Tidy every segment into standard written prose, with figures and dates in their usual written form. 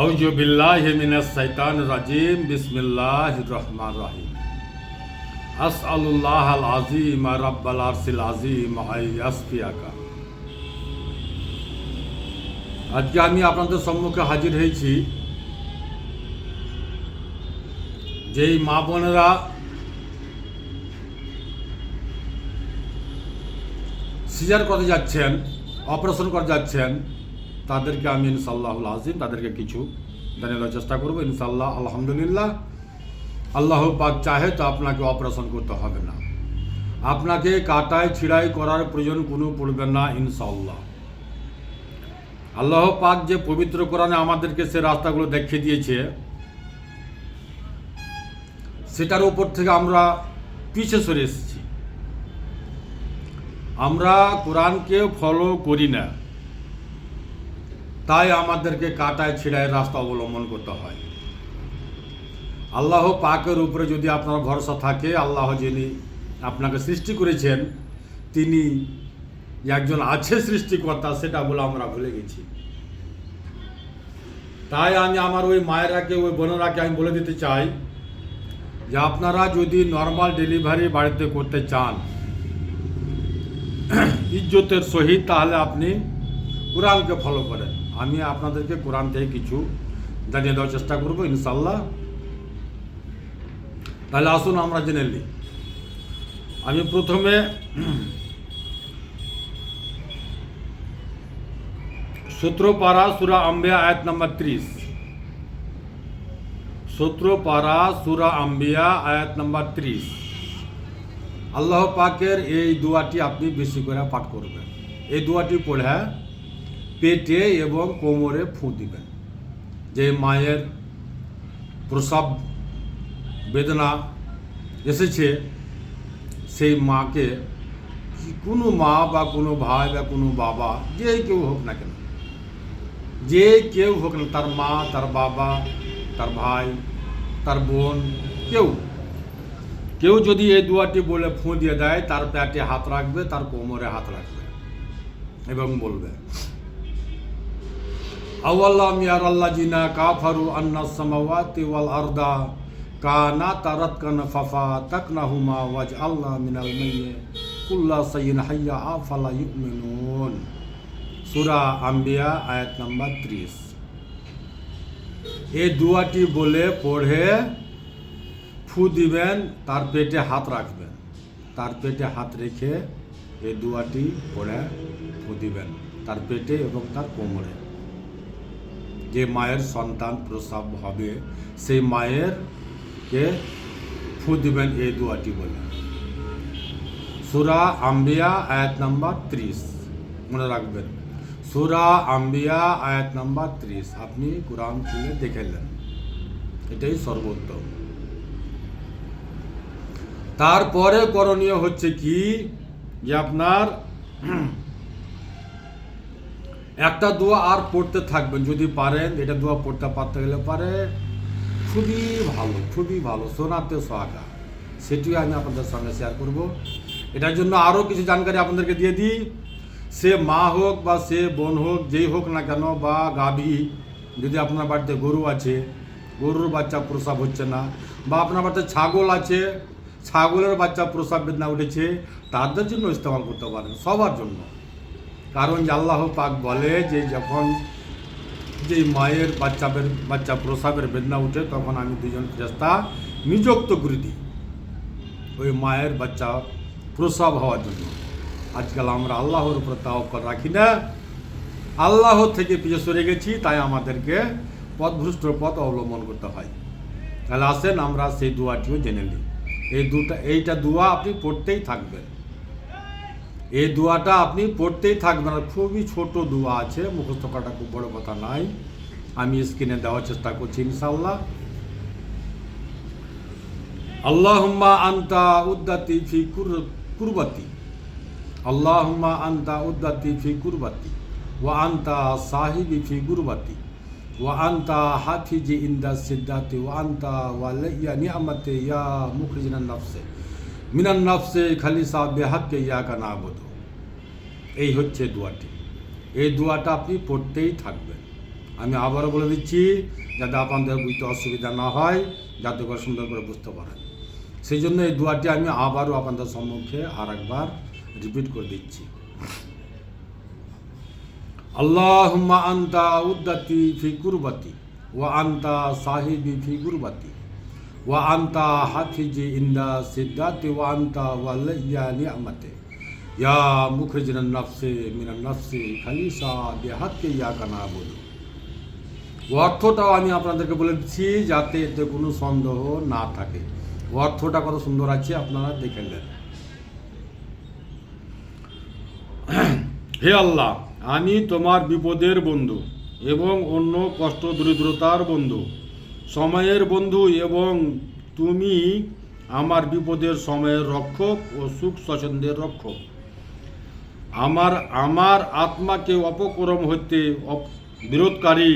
আউযু বিল্লাহি মিনাশ শাইতানির রাজিম বিসমিল্লাহির রহমানির রহিম আসআলুল্লাহাল আযীম রাব্বাল আরশিল আযীম আইয়াসফিয়াকা। আজকে আমি আপনাদের সম্মুখে হাজির হয়েছি। যেই মা বোনেরা সিজার করতে যাচ্ছেন, অপারেশন করতে যাচ্ছেন, তাদেরকে আমি ইনশাআল্লাহুল আযীম তাদেরকে কিছু জানানোর চেষ্টা করবো ইনশাআল্লাহ। আলহামদুলিল্লাহ, আল্লাহ পাক চাহে তো আপনাকে অপারেশন করতে হবে না, আপনাকে কাটাই ছিড়াই করার প্রয়োজন কোনো পড়বে না ইনশাআল্লাহ। আল্লাহ পাক যে পবিত্র কোরআনে আমাদেরকে সে রাস্তাগুলো দেখিয়ে দিয়েছে, সেটার উপর থেকে আমরা পিছে সরে এসেছি। আমরা কোরআনকে ফলো করি না, তাই আমাদেরকে কাটায় ছিড়ায় রাস্তা অবলম্বন করতে হয়। আল্লাহ পাকের উপরে যদি আপনার ভরসা থাকে, আল্লাহ যিনি আপনাকে সৃষ্টি করেছেন তিনি একজন আছে সৃষ্টিকর্তা, সেটা বলে আমরা ভুলে গেছি। তাই আমি আমার ওই মায়েরাকে, ওই বোনেরাকে আমি বলে দিতে চাই যে আপনারা যদি নর্মাল ডেলিভারি বাড়িতে করতে চান ইজ্জতের সহিত, তাহলে আপনি কোরআনকে ফলো করেন। আমি আপনাদেরকে কোরআন থেকে কিছু জানিয়ে দেওয়ার চেষ্টা করবো ইনশাআল্লাহ। তাহলে আসুন আমরা জেনে নিই। আমি প্রথমে সূত্র পারা সূরা আম্বিয়া আয়াত নম্বর 30, সূত্র পারা সূরা আম্বিয়া আয়াত নম্বর 30, আল্লাহ পাকের এই দোয়াটি আপনি বেশি করে পাঠ করবেন। এই দোয়াটি পড়ে পেটে এবং কোমরে ফুঁ দিবেন। যে মায়ের প্রসব বেদনা এসেছে, সেই মাকে, কোনো মা বা কোনো ভাই বা কোনো বাবা, যে কেউ হোক না কেন, যে কেউ হোক না, তার মা, তার বাবা, তার ভাই, তার বোন, কেউ যদি এই দোয়াটি বলে ফুঁ দিয়ে দেয়, তার পেটে হাত রাখবে, তার কোমরে হাত রাখবে এবং বলবে আওয়াল্লাম ইয়ারাল্লাযিনা কাফারু আন্নাস সামাওয়াতি ওয়াল আরদা কানাতা রাতকান ফাফাতাকনাহুমা ওয়াজআলনা মিনাল মাইয়্যি কুল্লা শাইইন হাইয়্যা আফালা ইউমিনুন। সূরা আম্বিয়া আয়াত নাম্বার 30। এই দোয়াটি বলে পড়ে ফু দিবেন, তার পেটে হাত রাখবেন, তার পেটে হাত রেখে এই দোয়াটি পড়ে ফু দিবেন তার পেটে এবং তার কোমরে। যে মায়ের সন্তান প্রসব হবে, সেই মায়েরকে ফু দিবেন এই দোয়াটি বলে। সূরা আম্বিয়া আয়াত নাম্বার 30 মনে রাখবেন। সূরা আম্বিয়া আয়াত নাম্বার 30 আপনি কোরআন খুলে দেখে নেন, এটাই সর্বোত্তম। তারপরে করণীয় হচ্ছে কি, যে আপনার একটা দোয়া আর পড়তে থাকবেন যদি পারেন। এটা দোয়া পড়তে পারতে গেলে পারে খুবই ভালো, খুবই ভালো, শোনাতে সোহাগা। সেটিও আমি আপনাদের সঙ্গে শেয়ার করব। এটার জন্য আরও কিছু জানকারি আপনাদেরকে দিয়ে দিই। সে মা হোক বা সে বোন হোক, যেই হোক না কেন, বা গাভী, যদি আপনার বাড়িতে গরু আছে, গরুর বাচ্চা প্রসব হচ্ছে না, বা আপনার বাড়িতে ছাগল আছে, ছাগলের বাচ্চা প্রসব বেদনা উঠেছে, তাদের জন্য ইস্তেমাল করতে পারেন, সবার জন্য। কারণ আল্লাহ পাক বলে যে যখন যে মায়ের বাচ্চা প্রসবের বেদনা উঠে, তখন আমি দুজন ফেরেশতা নিযুক্ত করে দিই ওই মায়ের বাচ্চা প্রসব হওয়ার জন্য। আজকাল আমরা আল্লাহর উপর তাওয়াক্কুল রাখি না, আল্লাহ থেকে পিছু সরে গেছি, তাই আমাদেরকে পথভ্রষ্ট পথ অবলম্বন করতে হয়। তাহলে আসেন আমরা সেই দোয়াটিও জেনে নিই। এইটা দোয়া আপনি পড়তেই থাকবেন, এই দোয়াটা আপনি পড়তেই থাকবেন। খুবই ছোট দোয়া আছে, মুখস্থ করাটা খুব বড় কথা নাই। আমি স্ক্রিনে দেওয়ার চেষ্টা করছি ইনশাআল্লাহ। আল্লাহুম্মা আনতা উদ্দাতি ফি কুরবাতি, আল্লাহুম্মা আনতা উদ্দাতি ফি কুরবাতি ওয়া আনতা সাহিবি ফি গুরবাতি ওয়া আনতা হাফিজি ইনদা সিদ্দাতি ওয়া আনতা ওয়ালিয়া নি'মাতি ইয়া মুখরিজান নাফসে মিনান নাফসে খালিসা বিহাক্কে ইয়াকা নাবুদু। এই হচ্ছে দোয়াটি। এই দোয়াটা আপনি পড়তেই থাকবেন। আমি আবারও বলে দিচ্ছি, যাতে আপনাদের বুঝতে অসুবিধা না হয়, যাতে করে সুন্দর করে বুঝতে পারেন। সেই জন্য এই দোয়াটি আমি আবারও আপনাদের সম্মুখে আর একবার রিপিট করে দিচ্ছি। আল্লাহুম্মা আনতা উদ্দাতি ফি কুরবাতি ওয়া আনতা সাহিবি ফি কুরবাতি ওয়া আনতা হাফিজি ইন্দা সিদ্দাতি ওয়া আনতা ওয়ালিয়া নি'মাতি ইয়া মুখরিজান নাফসি মিনান নাফসি খালিসা বিহাক্কি ইয়াকা না'বুদু। অর্থটাও আমি আপনাদেরকে বলে দিচ্ছি, যাতে এতে কোনো সন্দেহ না থাকে। অর্থটা কত সুন্দর আছে আপনারা দেখে নেন। হে আল্লাহ, আমি তোমার বিপদের বন্ধু এবং অন্য কষ্ট দরিদ্রতার বন্ধু, সময়ের বন্ধু, এবং তুমি আমার বিপদের সময়ের রক্ষক ও সুখ স্বচ্ছন্দের রক্ষক। আমার আত্মাকে অপকর্ম হইতে বিরোধকারী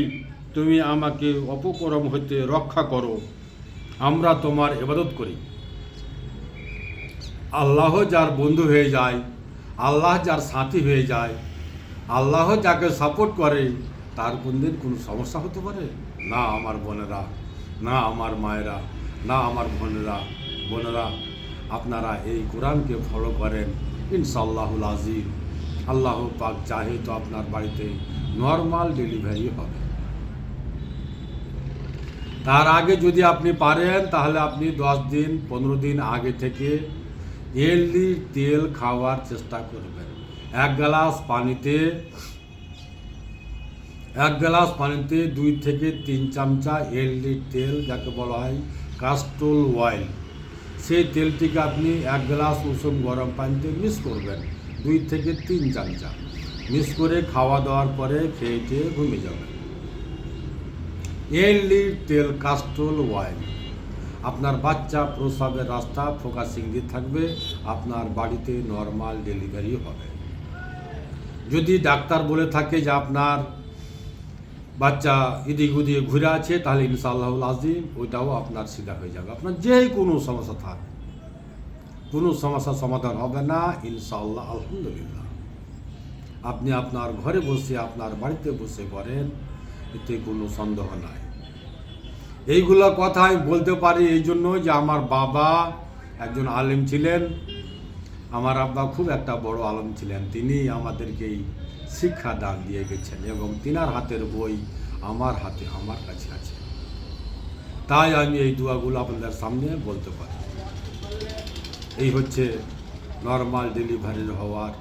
তুমি আমাকে অপকর্ম হইতে রক্ষা করো। আমরা তোমার ইবাদত করি। আল্লাহ যার বন্ধু হয়ে যায়, আল্লাহ যার সাথী হয়ে যায়, আল্লাহ যাকে সাপোর্ট করে, তার কোনদিন কোনো সমস্যা হতে পারে না? আমার বোনেরা, না আমার মায়েরা, না আমার বোনেরা, আপনারা এই কোরআনকে ফলো করেন, ইনশাআল্লাহুল আজিম আল্লাহ পাক চাহে তো আপনার বাড়িতে নর্মাল ডেলিভারি হবে। তার আগে যদি আপনি পারেন, তাহলে আপনি 10 দিন 15 দিন আগে থেকে এলডির তেল খাওয়ার চেষ্টা করবেন। এক গ্লাস পানিতে 2 থেকে 3 চামচা এলডির তেল, যাকে বলা হয় কাস্টর অয়েল, সেই তেলটিকে আপনি 1 গ্লাস উষুম গরম পানিতে মিক্স করবেন। 2 থেকে 3 চামচা মিক্স করে খাওয়া দাওয়ার পরে খেয়ে ঘুমিয়ে যাবেন। এলডির তেল, কাস্টর অয়েল, আপনার বাচ্চা প্রসবের রাস্তা ফোকাসিং দিয়ে থাকবে, আপনার বাড়িতে নর্মাল ডেলিভারি হবে। যদি ডাক্তার বলে থাকে যে আপনার বাচ্চা এদিক ওদিকে ঘুরে আছে, তাহলে ইনশাআল্লাহুল আজিম ওইটাও আপনার সিধা হয়ে যাবে। আপনার যে কোনো সমস্যা থাক, কোনো সমস্যার সমাধান হবে না ইনশাআল্লাহ। আলহামদুলিল্লাহ, আপনি আপনার ঘরে বসে, আপনার বাড়িতে বসে করেন, এতে কোনো সন্দেহ নাই। এইগুলো কথা আমি বলতে পারি এই জন্য যে আমার বাবা একজন আলেম ছিলেন, আমার আব্বা খুব একটা বড় আলেম ছিলেন। তিনি আমাদেরকে শিক্ষা দান দিয়ে গেছেন, এবং তিনার হাতের বই আমার কাছে আছে। তাই আমি এই দোয়াগুলো আপনাদের সামনে বলতে পারি। এই হচ্ছে নর্মাল ডেলিভারির হওয়ার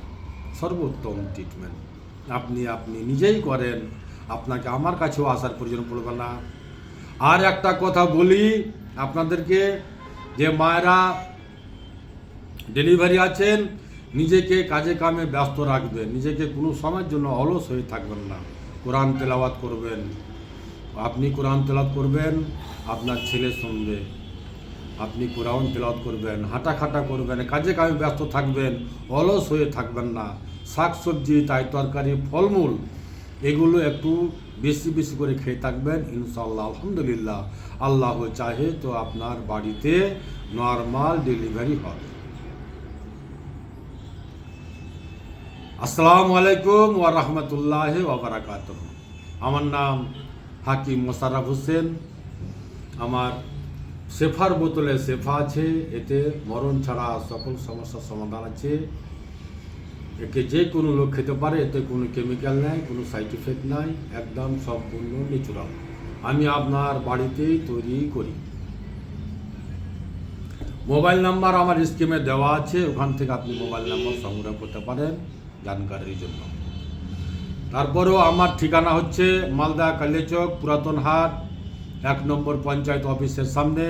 সর্বোত্তম ট্রিটমেন্ট। আপনি নিজেই করেন, আপনাকে আমার কাছেও আসার প্রয়োজন পড়বে না। আর একটা কথা বলি আপনাদেরকে, যে মায়েরা ডেলিভারি আছেন, নিজেকে কাজে কামে ব্যস্ত রাখবেন, নিজেকে কোনো সময়ের জন্য অলস হয়ে থাকবেন না। কোরআন তেলাওয়াত করবেন, আপনি কোরআন তেলাওয়াত করবেন, আপনার ছেলে শুনবে। আপনি কোরআন তেলাওয়াত করবেন, হাঁটাখাটা করবেন, কাজে কামে ব্যস্ত থাকবেন, অলস হয়ে থাকবেন না। শাকসবজি, তাই তরকারি, ফলমূল, এগুলো একটু বেশি বেশি করে খেয়ে থাকবেন ইনশাআল্লাহ। আলহামদুলিল্লাহ, আল্লাহ চাহে তো আপনার বাড়িতে নর্মাল ডেলিভারি হবে। আসসালামু আলাইকুম ওয়া রাহমাতুল্লাহি ওয়া বারাকাতুহু। আমার নাম হাকিম মোশাররফ হোসেন। আমার শেফার বোতলে শেফা আছে, এতে মরণ ছাড়া সকল সমস্যার সমাধান আছে। একে যে কোনো লোক খেতে পারে, এতে কোনো কেমিক্যাল নাই, কোনো সাইড ইফেক্ট নাই, একদম সম্পূর্ণ ন্যাচুরাল। আমি আপনার বাড়িতেই তৈরি করি। মোবাইল নাম্বার আমার স্ক্রিনে দেওয়া আছে, ওখান থেকে আপনি মোবাইল নাম্বার সংগ্রহ করতে পারেন জানকারির জন্য। তারপরেও আমার ঠিকানা হচ্ছে মালদা কালিয়াচক পুরাতন হাট 1 নম্বর পঞ্চায়েত অফিসের সামনে।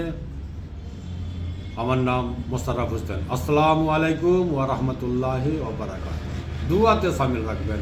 আমার নাম মোশাররফ হোসেন। আসসালামু আলাইকুম ওয়া রাহমাতুল্লাহি ওয়া বারাকাতুহু। দুআতে শামিল রাখবেন।